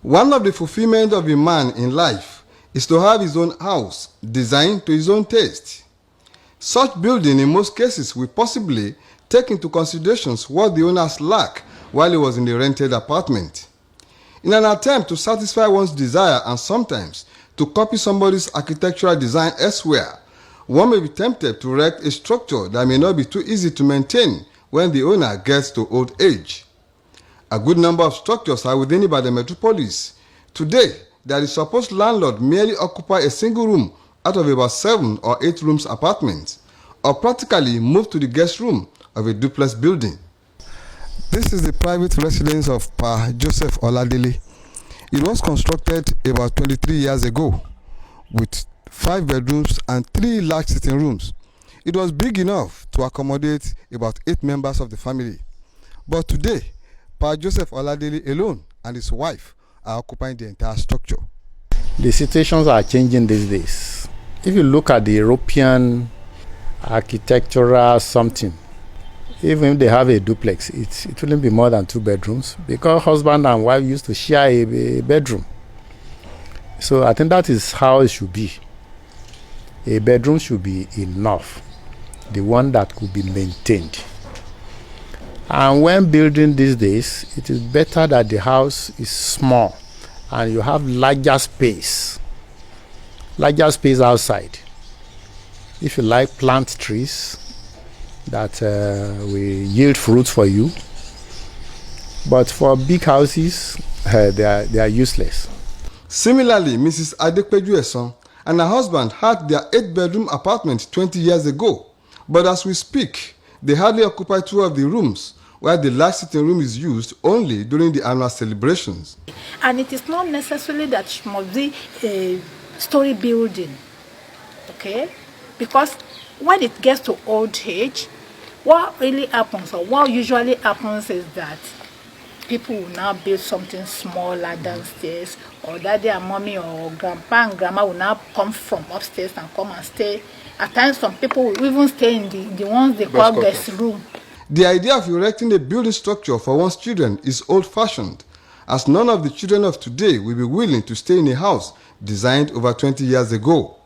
One of the fulfillment of a man in life is to have his own house designed to his own taste. Such building in most cases will possibly take into consideration what the owners lack while he was in the rented apartment. In an attempt to satisfy one's desire and sometimes to copy somebody's architectural design elsewhere, one may be tempted to erect a structure that may not be too easy to maintain when the owner gets to old age. A good number of structures are within Ibadan metropolis. Today, that the supposed landlord merely occupy a single room out of about 7 or 8 rooms apartments, or practically move to the guest room of a duplex building. This is the private residence of Pa Joseph Oladele. It was constructed about 23 years ago with 5 bedrooms and 3 large sitting rooms. It was big enough to accommodate about 8 members of the family. But today, Pa Joseph Oladele alone and his wife are occupying the entire structure. The situations are changing these days. If you look at the European architectural something, even if they have a duplex, it wouldn't be more than 2 bedrooms because husband and wife used to share a bedroom. So I think that is how it should be. A bedroom should be enough, the one that could be maintained. And when building these days, it is better that the house is small and you have larger space outside. If you like, plant trees that will yield fruits for you. But for big houses, they are useless. Similarly, Mrs. Adepeju Eson and her husband had their 8-bedroom apartment 20 years ago. But as we speak, they hardly occupy 2 of the rooms, while the large sitting room is used only during the annual celebrations. And it is not necessarily that it must be a story building, okay? Because when it gets to old age, what really happens, or what usually happens, is that people will now build something smaller downstairs, or daddy and mommy or grandpa and grandma will now come from upstairs and come and stay. At times, some people will even stay in the ones they call guest room. The idea of erecting a building structure for one's children is old-fashioned, as none of the children of today will be willing to stay in a house designed over 20 years ago.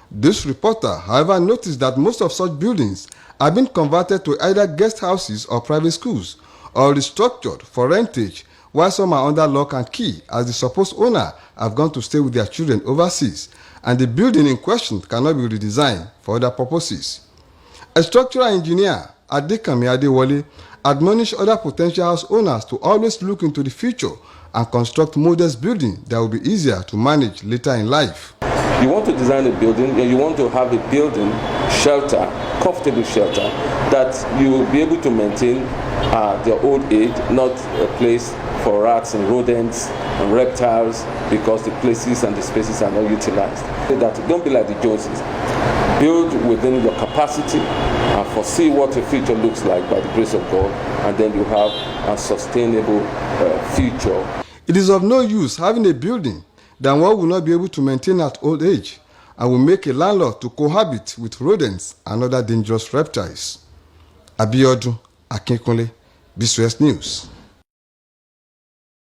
This reporter, however, noticed that most of such buildings have been converted to either guest houses or private schools, or restructured for rentage, while some are under lock and key as the supposed owner have gone to stay with their children overseas, and the building in question cannot be redesigned for other purposes. A structural engineer, Adekami Adewale, admonished other potential house owners to always look into the future and construct modest buildings that will be easier to manage later in life. You want to design a building, and you want to have a building shelter, comfortable shelter, that you will be able to maintain their old age, not a place for rats and rodents and reptiles because the places and the spaces are not utilized. That don't be like the Joneses. Build within your capacity and foresee what the future looks like by the grace of God, and then you have a sustainable future. It is of no use having a building that one will not be able to maintain at old age and will make a landlord to cohabit with rodents and other dangerous reptiles. Abiodun Akinkunle, BCS News.